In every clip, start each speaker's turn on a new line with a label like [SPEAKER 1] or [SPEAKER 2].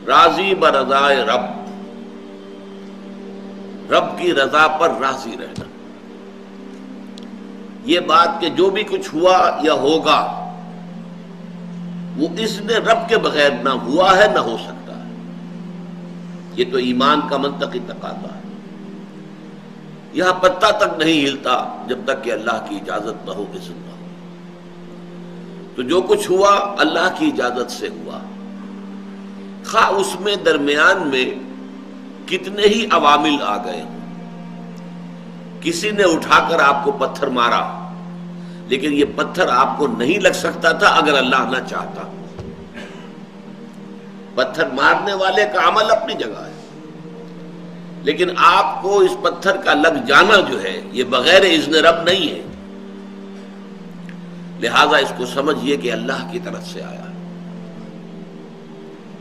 [SPEAKER 1] راضی برضائے رب، رب کی رضا پر راضی رہنا. یہ بات کہ جو بھی کچھ ہوا یا ہوگا وہ اذن رب کے بغیر نہ ہوا ہے نہ ہو سکتا ہے. یہ تو ایمان کا منطقی تقاضا ہے. یہاں پتہ تک نہیں ہلتا جب تک کہ اللہ کی اجازت نہ ہو، اذن نہ ہو. تو جو کچھ ہوا اللہ کی اجازت سے ہوا، خواہ اس میں درمیان میں کتنے ہی عوامل آ گئے ہوں. کسی نے اٹھا کر آپ کو پتھر مارا، لیکن یہ پتھر آپ کو نہیں لگ سکتا تھا اگر اللہ نہ چاہتا. پتھر مارنے والے کا عمل اپنی جگہ ہے، لیکن آپ کو اس پتھر کا لگ جانا جو ہے یہ بغیر اذن رب نہیں ہے. لہذا اس کو سمجھیے کہ اللہ کی طرف سے آیا.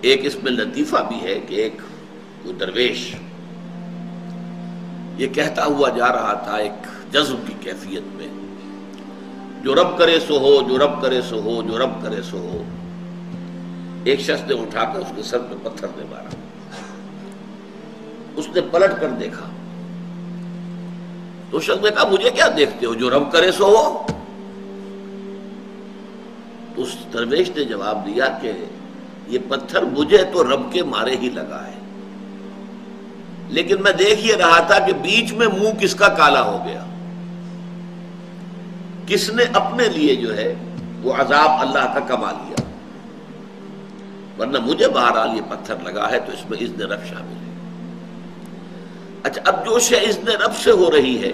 [SPEAKER 1] ایک اس میں لطیفہ بھی ہے کہ ایک درویش یہ کہتا ہوا جا رہا تھا ایک جذب کی کیفیت میں، جو رب کرے سو ہو، جو رب کرے سو ہو، جو رب کرے سو ہو. ایک شخص نے اٹھا کر اس کے سر پہ پتھر نے مارا. اس نے پلٹ کر دیکھا تو شخص نے کہا مجھے کیا دیکھتے ہو، جو رب کرے سو ہو. اس درویش نے جواب دیا کہ یہ پتھر مجھے تو رب کے مارے ہی لگا ہے، لیکن میں دیکھ یہ رہا تھا کہ بیچ میں منہ کس کا کالا ہو گیا، کس نے اپنے لیے جو ہے وہ عذاب اللہ کا کما لیا. ورنہ مجھے بہرحال یہ پتھر لگا ہے تو اس میں اذن رب شامل ہے. اچھا، اب جو شے اذن رب سے ہو رہی ہے،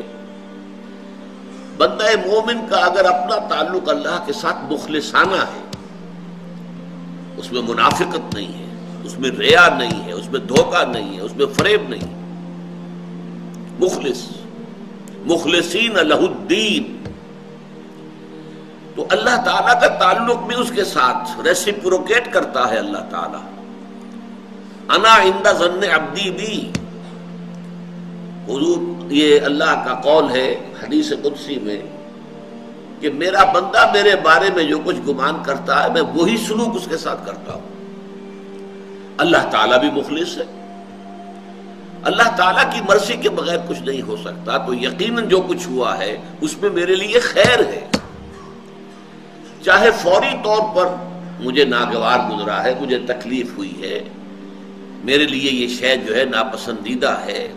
[SPEAKER 1] بندہ مومن کا اگر اپنا تعلق اللہ کے ساتھ مخلصانہ ہے، اس میں منافقت نہیں ہے، اس میں ریا نہیں ہے، اس میں دھوکہ نہیں ہے، اس میں فریب نہیں. مخلصین لہ الدین، تو اللہ تعالیٰ کا تعلق بھی اس کے ساتھ ریسیپروکیٹ کرتا ہے. اللہ تعالیٰ انا عند ظن عبدی بی، حضور یہ اللہ کا قول ہے حدیث قدسی میں کہ میرا بندہ میرے بارے میں جو کچھ گمان کرتا ہے میں وہی سلوک اس کے ساتھ کرتا ہوں. اللہ تعالیٰ بھی مخلص ہے. اللہ تعالیٰ کی مرضی کے بغیر کچھ نہیں ہو سکتا، تو یقیناً جو کچھ ہوا ہے اس میں میرے لیے خیر ہے. چاہے فوری طور پر مجھے ناگوار گزرا ہے، مجھے تکلیف ہوئی ہے، میرے لیے یہ شے جو ہے ناپسندیدہ ہے،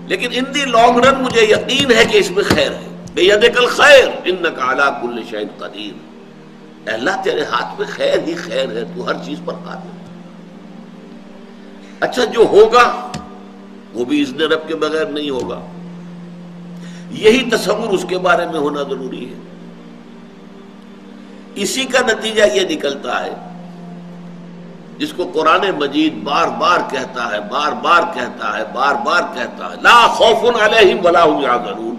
[SPEAKER 1] لیکن ان دی لانگ رن مجھے یقین ہے کہ اس میں خیر ہے. بیدک الخیر انک علی کل شیء قدیر. اے اللہ تیرے ہاتھ میں خیر ہی خیر ہے، تو ہر چیز پر قادر ہے. اچھا، جو ہوگا وہ بھی اذن رب کے بغیر نہیں ہوگا. یہی تصور اس کے بارے میں ہونا ضروری ہے. اسی کا نتیجہ یہ نکلتا ہے جس کو قرآن مجید بار بار کہتا ہے، بار بار کہتا ہے، بار بار کہتا ہے، لا خوف علیہم ولا هم یحزنون.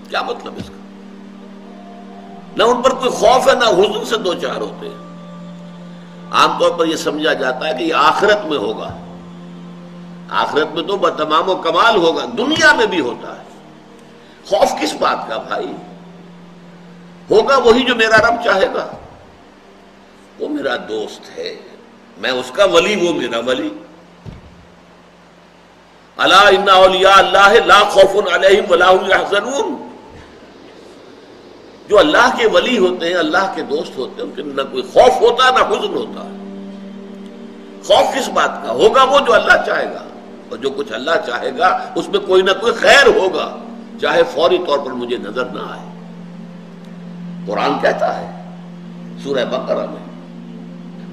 [SPEAKER 1] کیا مطلب اس کا؟ نہ ان پر کوئی خوف ہے نہ حزن سے دو چار ہوتے ہیں. عام طور پر یہ سمجھا جاتا ہے کہ یہ آخرت میں ہوگا. آخرت میں تو بتمام و کمال ہوگا، دنیا میں بھی ہوتا ہے. خوف کس بات کا بھائی؟ ہوگا وہی جو میرا رب چاہے گا. وہ میرا دوست ہے، میں اس کا ولی، وہ میرا ولی. الا ان اولیاء اللہ لا خوف علیہم ولا هم یحزنون. جو اللہ کے ولی ہوتے ہیں، اللہ کے دوست ہوتے ہیں، ان کے نہ کوئی خوف ہوتا نہ حزن ہوتا. خوف کس بات کا؟ ہوگا وہ جو اللہ چاہے گا، اور جو کچھ اللہ چاہے گا اس میں کوئی نہ کوئی خیر ہوگا، چاہے فوری طور پر مجھے نظر نہ آئے. قرآن کہتا ہے سورہ بقرہ میں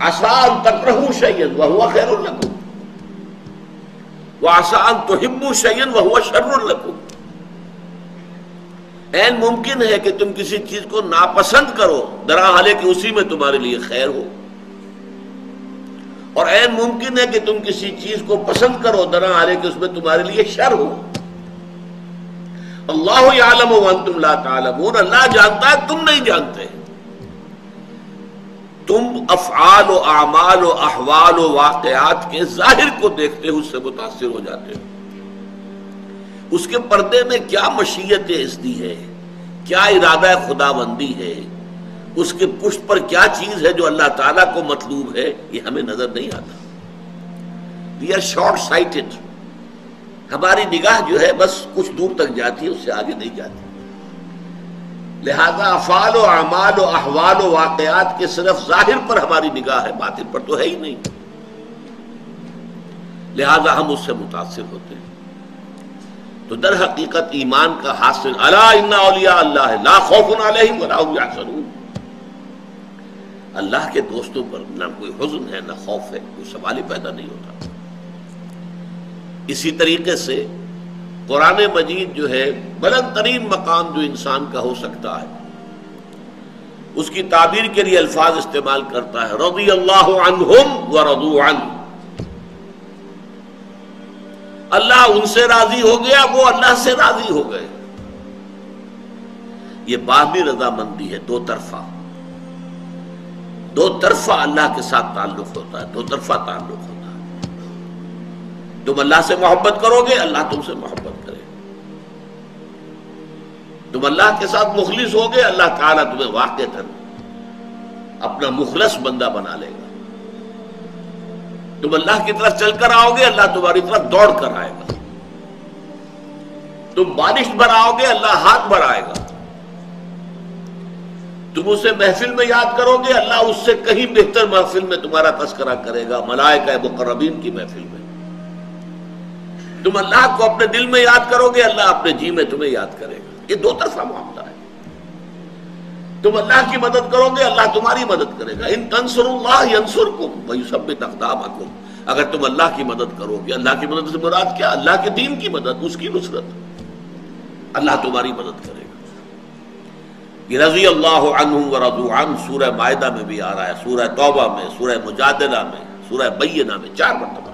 [SPEAKER 1] عسیٰ ان تکرہوا شیئا وہو خیر لکم وعسیٰ ان تحبوا شیئا وہو شر لکم. عین ممکن ہے کہ تم کسی چیز کو ناپسند کرو درحالے کہ اسی میں تمہارے لیے خیر ہو، اور عین ممکن ہے کہ تم کسی چیز کو پسند کرو درحالے کہ اس میں تمہارے لیے شر ہو. اللہ یعلم وانتم لا تعلمون. اللہ جانتا ہے، تم نہیں جانتے. تم افعال و اعمال و احوال و واقعات کے ظاہر کو دیکھتے ہو، اس سے متاثر ہو جاتے ہو. اس کے پردے میں کیا مشیت اذنی ہے، کیا ارادہ خداوندی ہے، اس کے پشت پر کیا چیز ہے جو اللہ تعالیٰ کو مطلوب ہے، یہ ہمیں نظر نہیں آتا. We are short sighted. ہماری نگاہ جو ہے بس کچھ دور تک جاتی ہے، اس سے آگے نہیں جاتی. لہذا افعال و اعمال و احوال و واقعات کے صرف ظاہر پر ہماری نگاہ ہے، باطن پر تو ہے ہی نہیں. لہذا ہم اس سے متاثر ہوتے ہیں. تو در حقیقت ایمان کا حاصل الا ان اولیاء اللہ لا خوف علیہم ولا هم یحزنون. اللہ کے دوستوں پر نہ کوئی حزن ہے نہ خوف ہے، کوئی سوال ہی پیدا نہیں ہوتا. اسی طریقے سے قرآن مجید جو ہے بلند ترین مقام جو انسان کا ہو سکتا ہے، اس کی تعبیر کے لیے الفاظ استعمال کرتا ہے رضی اللہ عنہم ورضوا عنہ. اللہ ان سے راضی ہو گیا، وہ اللہ سے راضی ہو گئے. یہ باہمی رضامندی ہے، دو طرفہ. دو طرفہ اللہ کے ساتھ تعلق ہوتا ہے، دو طرفہ تعلق ہوتا ہے. تم اللہ سے محبت کرو گے، اللہ تم سے محبت کرے. تم اللہ کے ساتھ مخلص ہوگے، اللہ تعالیٰ تمہیں واقعتاً اپنا مخلص بندہ بنا لے گا. تم اللہ کی طرف چل کر آؤ گے، اللہ تمہاری طرف دوڑ کر آئے گا. تم بارش بناؤ گے، اللہ ہاتھ بڑھائے گا. تم اسے محفل میں یاد کرو گے، اللہ اس سے کہیں بہتر محفل میں تمہارا تذکرہ کرے گا، ملائکہ مقربین کی محفل میں. تم اللہ کو اپنے دل میں یاد کرو گے، اللہ اپنے جی میں تمہیں یاد کرے گا. یہ دو طرفہ معاملہ ہے. تم اللہ کی مدد کرو گے، اللہ تمہاری مدد کرے گا. ان تنصروا اللہ ینصرکم ویثبت اقدامکم. اگر تم اللہ کی مدد کرو گے، اللہ کی مدد سے مراد کیا؟ اللہ کے دین کی مدد، اس کی نصرت. اللہ تمہاری مدد کرے گا. یہ رضی اللہ عنہم ورضوا عنہ سورہ مائدہ میں بھی آ رہا ہے، سورہ توبہ میں، سورہ مجادلہ میں، سورہ بینہ میں 4 مرتبہ.